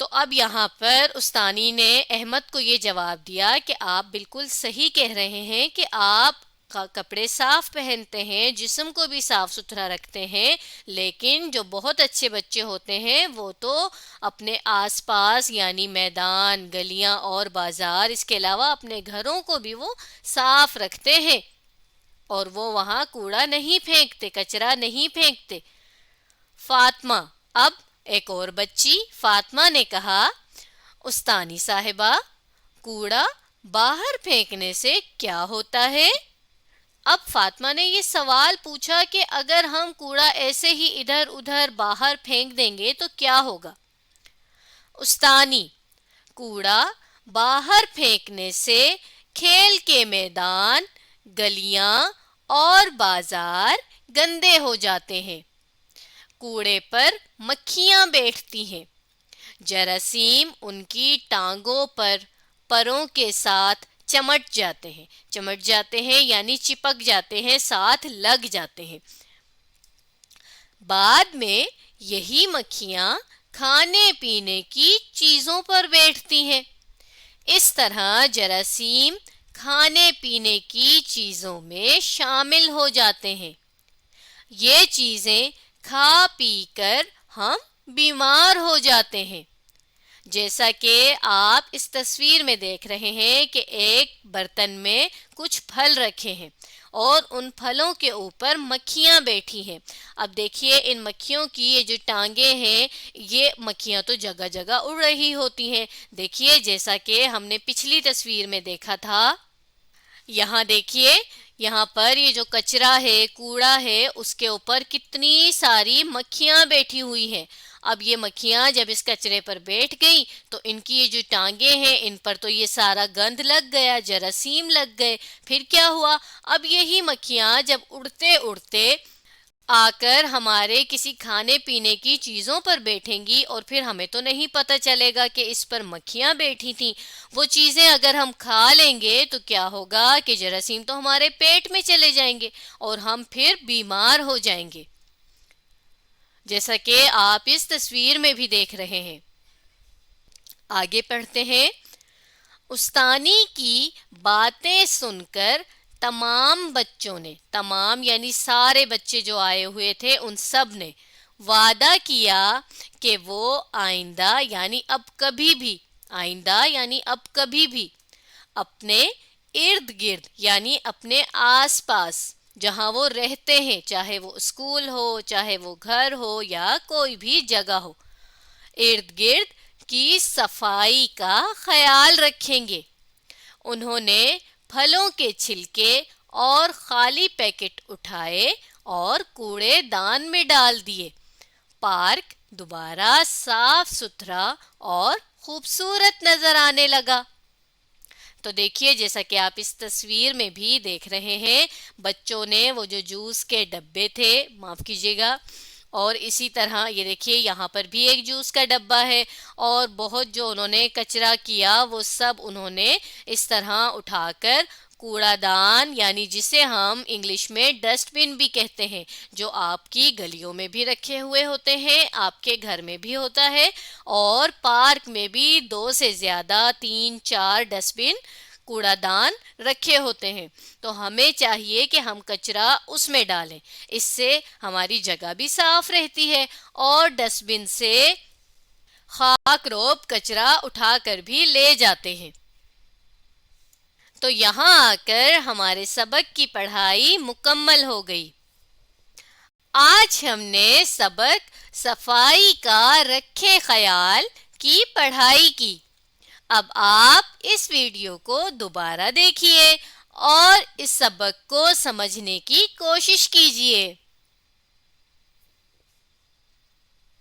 تو اب یہاں پر استانی نے احمد کو یہ جواب دیا کہ آپ بالکل صحیح کہہ رہے ہیں کہ آپ کپڑے صاف پہنتے ہیں، جسم کو بھی صاف ستھرا رکھتے ہیں، لیکن جو بہت اچھے بچے ہوتے ہیں وہ تو اپنے آس پاس یعنی میدان، گلیاں اور بازار، اس کے علاوہ اپنے گھروں کو بھی وہ صاف رکھتے ہیں اور وہ وہاں کوڑا نہیں پھینکتے، کچرا نہیں پھینکتے۔ فاطمہ، اب ایک اور بچی فاطمہ نے کہا، استانی صاحبہ، کوڑا باہر پھینکنے سے کیا ہوتا ہے؟ اب فاطمہ نے یہ سوال پوچھا کہ اگر ہم کوڑا ایسے ہی ادھر ادھر باہر پھینک دیں گے تو کیا ہوگا؟ استانی، کوڑا باہر پھینکنے سے کھیل کے میدان، گلیاں اور بازار گندے ہو جاتے ہیں، کوڑے پر مکھیاں بیٹھتی ہیں، جراثیم ان کی ٹانگوں پر پروں کے ساتھ چمٹ جاتے ہیں یعنی چپک جاتے ہیں، ساتھ لگ جاتے ہیں۔ بعد میں یہی مکھیاں کھانے پینے کی چیزوں پر بیٹھتی ہیں، اس طرح جراثیم کھانے پینے کی چیزوں میں شامل ہو جاتے ہیں، یہ چیزیں کھا پی کر ہم بیمار ہو جاتے ہیں۔ جیسا کہ آپ اس تصویر میں دیکھ رہے ہیں کہ ایک برتن میں کچھ پھل رکھے ہیں اور ان پھلوں کے اوپر مکھیاں بیٹھی ہیں۔ اب دیکھیے ان مکھیوں کی یہ جو ٹانگیں ہیں، یہ مکھیاں تو جگہ جگہ اڑ رہی ہوتی ہیں۔ دیکھیے جیسا کہ ہم نے پچھلی تصویر میں دیکھا تھا، یہاں دیکھیے، یہاں پر یہ جو کچرا ہے، کوڑا ہے، اس کے اوپر کتنی ساری مکھیاں بیٹھی ہوئی ہیں۔ اب یہ مکھیاں جب اس کچرے پر بیٹھ گئی تو ان کی یہ جو ٹانگیں ہیں، ان پر تو یہ سارا گند لگ گیا، جراثیم لگ گئے۔ پھر کیا ہوا؟ اب یہی مکھیاں جب اڑتے اڑتے آ کر ہمارے کسی کھانے پینے کی چیزوں پر بیٹھیں گی اور پھر ہمیں تو نہیں پتہ چلے گا کہ اس پر مکھیاں بیٹھی تھیں۔ وہ چیزیں اگر ہم کھا لیں گے تو کیا ہوگا کہ جراثیم تو ہمارے پیٹ میں چلے جائیں گے اور ہم پھر بیمار ہو جائیں گے، جیسا کہ آپ اس تصویر میں بھی دیکھ رہے ہیں۔ آگے پڑھتے ہیں۔ استانی کی باتیں سن کر تمام بچوں نے، تمام یعنی سارے بچے جو آئے ہوئے تھے، ان سب نے وعدہ کیا کہ وہ آئندہ یعنی اب کبھی بھی اپنے ارد گرد یعنی اپنے آس پاس جہاں وہ رہتے ہیں، چاہے وہ اسکول ہو، چاہے وہ گھر ہو یا کوئی بھی جگہ ہو، ارد گرد کی صفائی کا خیال رکھیں گے۔ انہوں نے پھلوں کے چھلکے اور خالی پیکٹ اٹھائے اور کوڑے دان میں ڈال دیے۔ پارک دوبارہ صاف ستھرا اور خوبصورت نظر آنے لگا۔ تو دیکھیے جیسا کہ آپ اس تصویر میں بھی دیکھ رہے ہیں، بچوں نے وہ جو جوس کے ڈبے تھے، معاف کیجیے گا، اور اسی طرح یہ دیکھیے یہاں پر بھی ایک جوس کا ڈبہ ہے، اور بہت جو انہوں نے کچرا کیا وہ سب انہوں نے اس طرح اٹھا کر کوڑا دان یعنی جسے ہم انگلش میں ڈسٹ بن بھی کہتے ہیں، جو آپ کی گلیوں میں بھی رکھے ہوئے ہوتے ہیں، آپ کے گھر میں بھی ہوتا ہے، اور پارک میں بھی 2 سے زیادہ 3-4 ڈسٹ بن کوڑا دان رکھے ہوتے ہیں۔ تو ہمیں چاہیے کہ ہم کچرا اس میں ڈالیں، اس سے ہماری جگہ بھی صاف رہتی ہے اور ڈسٹ بن سے خاک روب کچرا اٹھا کر بھی لے جاتے ہیں۔ تو یہاں آ کر ہمارے سبق کی پڑھائی مکمل ہو گئی۔ آج ہم نے سبق صفائی کا رکھے خیال کی پڑھائی کی۔ اب آپ اس ویڈیو کو دوبارہ دیکھیے اور اس سبق کو سمجھنے کی کوشش کیجیے۔